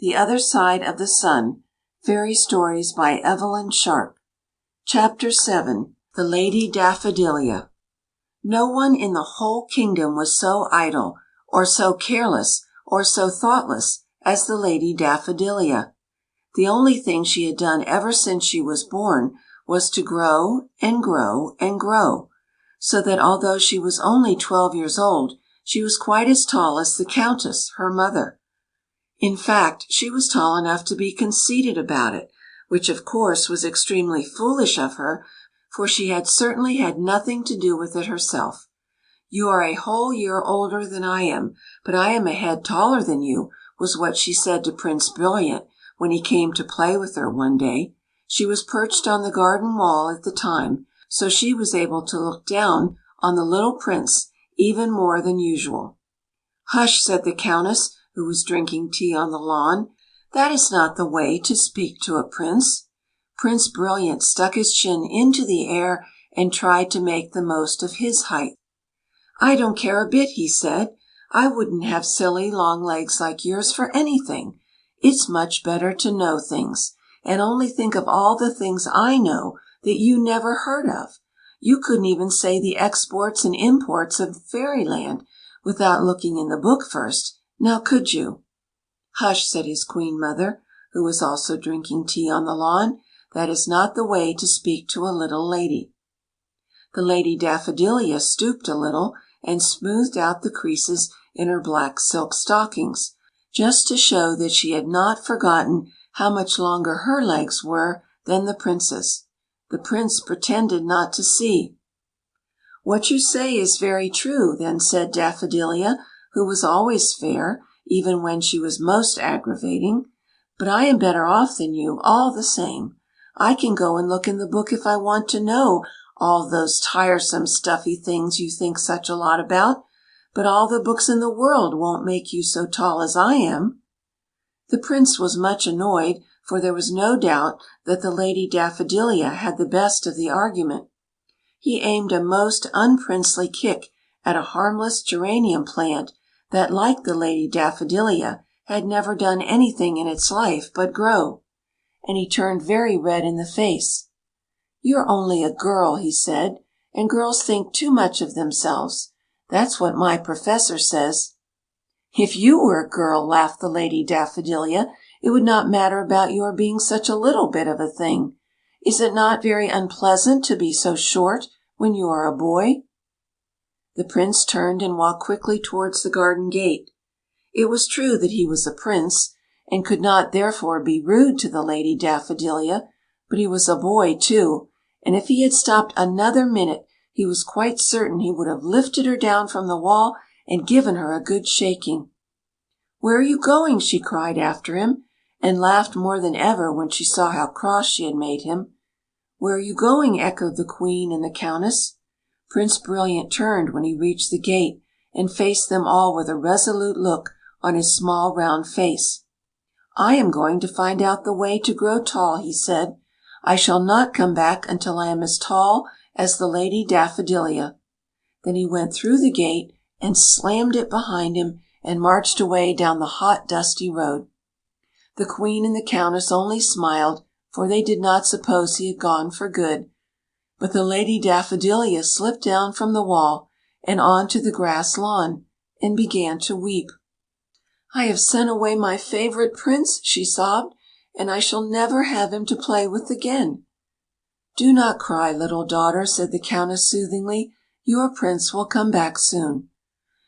The Other Side of the Sun. Fairy Stories by Evelyn Sharp. Chapter 7. The Lady Daffodilia. No one in the whole kingdom was so idle, or so careless, or so thoughtless as the Lady Daffodilia. The only thing she had done ever since she was born was to grow and grow and grow, so that although she was only 12 years old, she was quite as tall as the Countess, her mother. In fact, she was tall enough to be conceited about it, which of course was extremely foolish of her, for she had certainly had nothing to do with it herself. "You are a whole year older than I am, but I am a head taller than you," was what she said to Prince Brilliant when he came to play with her one day. She was perched on the garden wall at the time, so she was able to look down on the little Prince even more than usual. "Hush!" said the Countess, who was drinking tea on the lawn. "That is not the way to speak to a prince." Prince Brilliant stuck his chin into the air and tried to make the most of his height. "I don't care a bit," he said. "I wouldn't have silly, long legs like yours for anything. It's much better to know things. And only think of all the things I know that you never heard of. You couldn't even say the exports and imports of Fairyland without looking in the book first. Now could you?" "Hush!" said his Queen Mother, who was also drinking tea on the lawn. "That is not the way to speak to a little lady." The Lady Daffodilia stooped a little and smoothed out the creases in her black silk stockings, just to show that she had not forgotten how much longer her legs were than the Prince's. The Prince pretended not to see. "What you say is very true," then said Daffodilia, who was always fair, even when she was most aggravating. "But I am better off than you, all the same. I can go and look in the book if I want to know all those tiresome, stuffy things you think such a lot about, but all the books in the world won't make you so tall as I am." The Prince was much annoyed, for there was no doubt that the Lady Daffodilia had the best of the argument. He aimed a most unprincely kick at a harmless geranium plant that, like the Lady Daffodilia, had never done anything in its life but grow, and he turned very red in the face. "You're only a girl," he said, "and girls think too much of themselves. That's what my professor says." "If you were a girl," laughed the Lady Daffodilia, "it would not matter about your being such a little bit of a thing. Is it not very unpleasant to be so short when you are a boy?" The Prince turned and walked quickly towards the garden gate. It was true that he was a prince, and could not therefore be rude to the Lady Daffodilia, but he was a boy too, and if he had stopped another minute he was quite certain he would have lifted her down from the wall and given her a good shaking. "Where are you going?" she cried after him, and laughed more than ever when she saw how cross she had made him. "Where are you going?" echoed the Queen and the Countess. Prince Brilliant turned when he reached the gate, and faced them all with a resolute look on his small round face. "I am going to find out the way to grow tall," he said. "I shall not come back until I am as tall as the Lady Daffodilia." Then he went through the gate and slammed it behind him, and marched away down the hot, dusty road. The Queen and the Countess only smiled, for they did not suppose he had gone for good. But the Lady Daffodilia slipped down from the wall and on to the grass lawn, and began to weep. "I have sent away my favourite Prince," she sobbed, "and I shall never have him to play with again." "Do not cry, little daughter," said the Countess soothingly. "Your Prince will come back soon."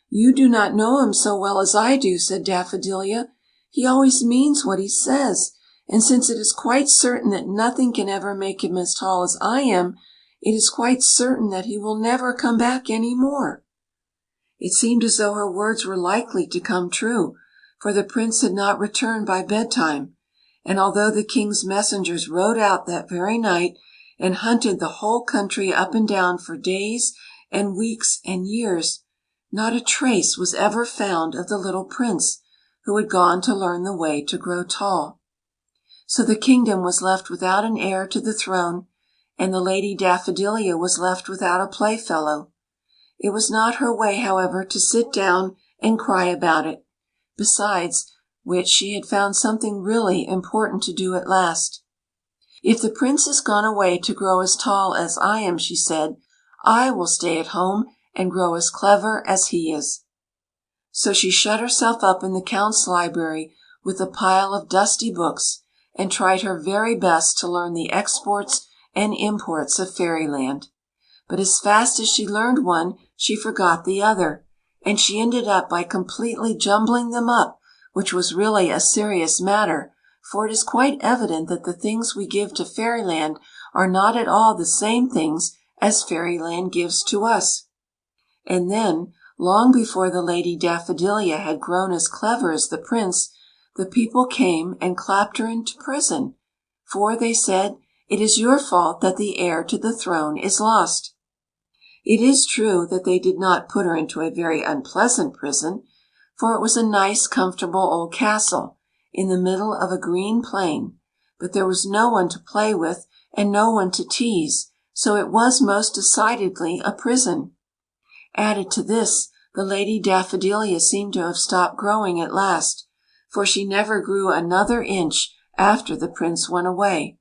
"You do not know him so well as I do," said Daffodilia. "He always means what he says, and since it is quite certain that nothing can ever make him as tall as I am, it is quite certain that he will never come back any more." It seemed as though her words were likely to come true, for the Prince had not returned by bedtime, and although the King's messengers rode out that very night and hunted the whole country up and down for days and weeks and years, not a trace was ever found of the little Prince who had gone to learn the way to grow tall. So the kingdom was left without an heir to the throne, and the Lady Daffodilia was left without a playfellow. It was not her way, however, to sit down and cry about it. Besides, which she had found something really important to do at last. "If the Prince has gone away to grow as tall as I am," she said, "I will stay at home and grow as clever as he is." So she shut herself up in the Count's library with a pile of dusty books, and tried her very best to learn the exports and imports of Fairyland. But as fast as she learned one she forgot the other, and she ended by completely jumbling them up, which was really a serious matter, for it is quite evident that the things we give to Fairyland are not at all the same things as Fairyland gives to us. And then, long before the Lady Daffodilia had grown as clever as the Prince, the people came and clapped her into prison, for, they said, "It is your fault that the heir to the throne is lost." It is true that they did not put her into a very unpleasant prison, for it was a nice, comfortable old castle, in the middle of a green plain, but there was no one to play with and no one to tease, so it was most decidedly a prison. Added to this, the Lady Daffodilia seemed to have stopped growing at last, for she never grew another inch after the Prince went away,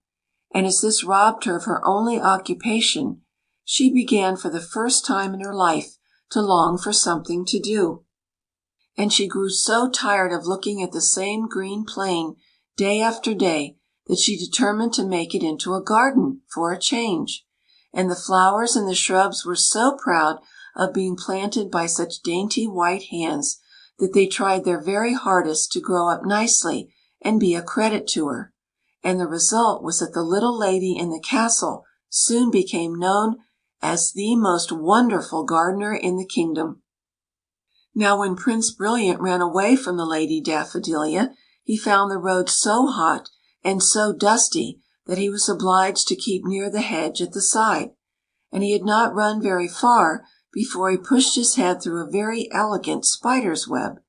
and as this robbed her of her only occupation, she began for the first time in her life to long for something to do. And she grew so tired of looking at the same green plain day after day that she determined to make it into a garden for a change, and the flowers and the shrubs were so proud of being planted by such dainty white hands that they tried their very hardest to grow up nicely and be a credit to her, and the result was that the little lady in the castle soon became known as the most wonderful gardener in the kingdom. Now when Prince Brilliant ran away from the Lady Daffodilia, he found the road so hot and so dusty that he was obliged to keep near the hedge at the side, and he had not run very far before he pushed his head through a very elegant spider's web.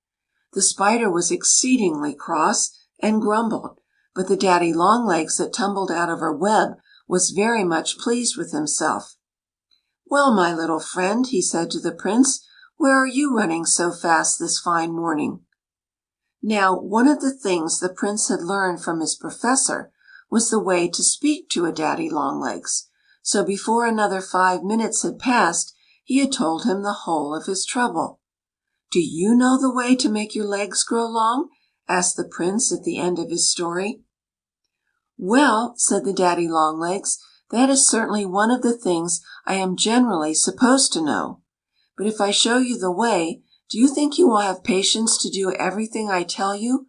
The spider was exceedingly cross and grumbled, but the daddy longlegs that tumbled out of her web was very much pleased with himself. "Well, my little friend," he said to the Prince, "where are you running so fast this fine morning?" Now, one of the things the Prince had learned from his professor was the way to speak to a daddy longlegs, so before another 5 minutes had passed he had told him the whole of his trouble. "Do you know the way to make your legs grow long?" asked the Prince at the end of his story. "Well," said the daddy longlegs, "that is certainly one of the things I am generally supposed to know. But if I show you the way, do you think you will have patience to do everything I tell you?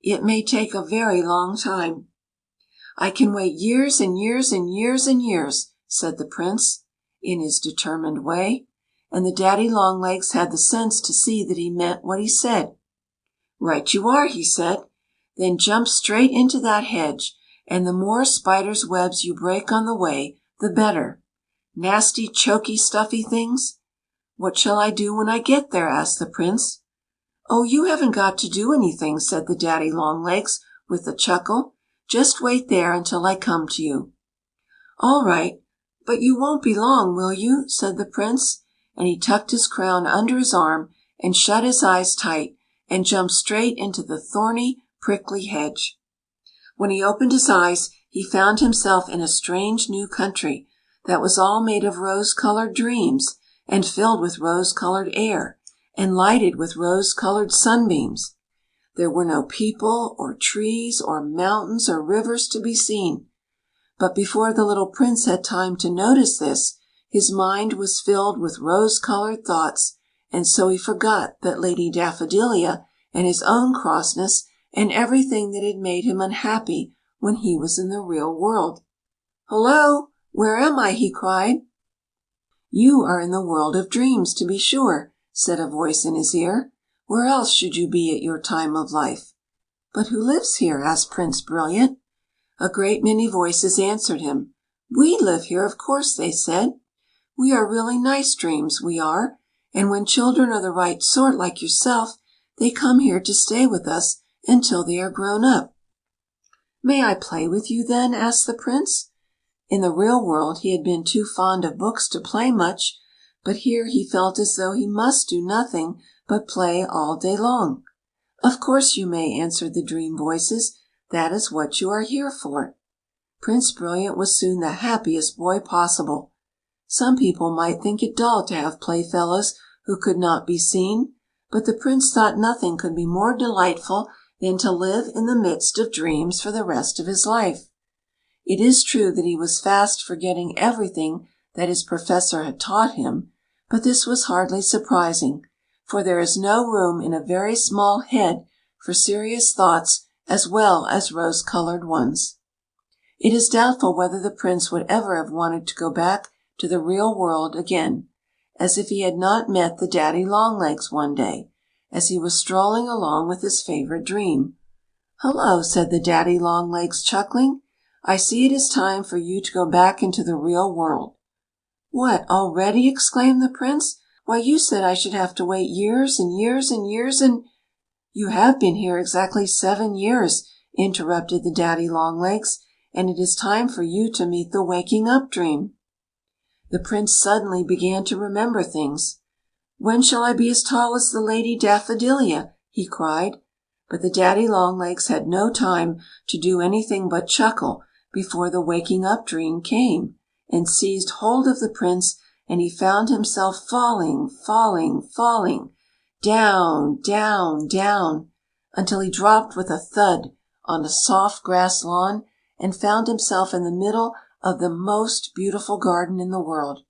It may take a very long time." "I can wait years and years and years and years," said the Prince, in his determined way, and the daddy longlegs had the sense to see that he meant what he said. "Right you are," he said. "Then jump straight into that hedge, and the more spiders' webs you break on the way, the better. Nasty, choky, stuffy things!" "What shall I do when I get there?" asked the Prince. "Oh, you haven't got to do anything," said the daddy longlegs, with a chuckle. "Just wait there until I come to you." "All right, but you won't be long, will you?" said the Prince, and he tucked his crown under his arm and shut his eyes tight and jumped straight into the thorny, prickly hedge. When he opened his eyes he found himself in a strange new country that was all made of rose-colored dreams, and filled with rose-colored air, and lighted with rose-colored sunbeams. There were no people, or trees, or mountains, or rivers to be seen. But before the little Prince had time to notice this, his mind was filled with rose-colored thoughts, and so he forgot that Lady Daffodilia and his own crossness and everything that had made him unhappy when he was in the real world. "Hullo! Where am I?" he cried. "You are in the world of dreams, to be sure," said a voice in his ear. "Where else should you be at your time of life?" "But who lives here?" asked Prince Brilliant. A great many voices answered him. "We live here, of course," they said. "We are really nice dreams, we are, and when children are the right sort like yourself, they come here to stay with us until they are grown up." "May I play with you, then?" asked the Prince. In the real world he had been too fond of books to play much, but here he felt as though he must do nothing but play all day long. "Of course you may," answered the dream voices. "That is what you are here for." Prince Brilliant was soon the happiest boy possible. Some people might think it dull to have playfellows who could not be seen, but the Prince thought nothing could be more delightful than to live in the midst of dreams for the rest of his life. It is true that he was fast forgetting everything that his professor had taught him, but this was hardly surprising, for there is no room in a very small head for serious thoughts as well as rose-colored ones. It is doubtful whether the Prince would ever have wanted to go back to the real world again, as if he had not met the daddy-long-legs one day, as he was strolling along with his favorite dream. "Hello," said the daddy-long-legs, chuckling. "I see it is time for you to go back into the real world." "What, already?" exclaimed the Prince. "Why, you said I should have to wait years and years and years and—" "You have been here exactly 7 years," interrupted the daddy-long-legs, "and it is time for you to meet the waking-up dream." The Prince suddenly began to remember things. "When shall I be as tall as the Lady Daffodilia?" he cried. But the daddy-long-legs had no time to do anything but chuckle before the waking-up dream came and seized hold of the Prince, and he found himself falling, falling, falling, down, down, down, until he dropped with a thud on a soft grass lawn and found himself in the middle of the most beautiful garden in the world.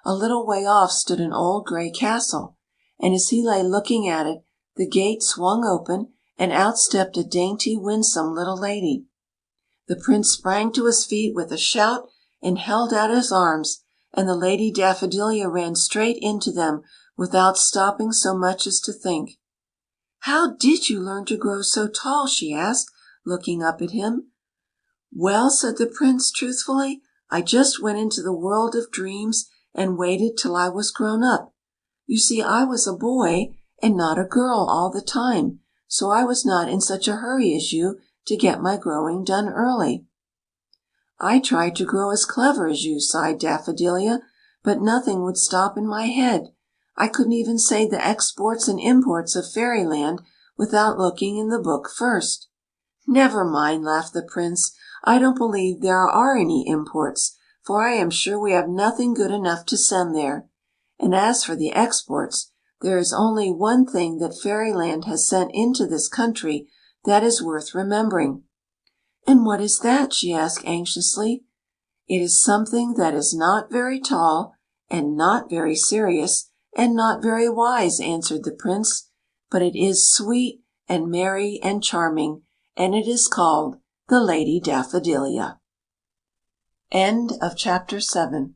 A little way off stood an old gray castle, and as he lay looking at it, the gate swung open, and out stepped a dainty, winsome little lady. The Prince sprang to his feet with a shout and held out his arms, and the Lady Daffodilia ran straight into them without stopping so much as to think. "How did you learn to grow so tall?" she asked, looking up at him. "Well," said the Prince, truthfully, "I just went into the world of dreams and waited till I was grown up. You see, I was a boy and not a girl all the time, so I was not in such a hurry as you to get my growing done early." "I tried to grow as clever as you," sighed Daffodilia, "but nothing would stop in my head. I couldn't even say the exports and imports of Fairyland without looking in the book first." "Never mind," laughed the Prince. "I don't believe there are any imports, for I am sure we have nothing good enough to send there. And as for the exports, there is only one thing that Fairyland has sent into this country that is worth remembering." "And what is that?" she asked anxiously. "It is something that is not very tall, and not very serious, and not very wise," answered the Prince. "But it is sweet and merry and charming, and it is called the Lady Daffodilia." End of chapter 7.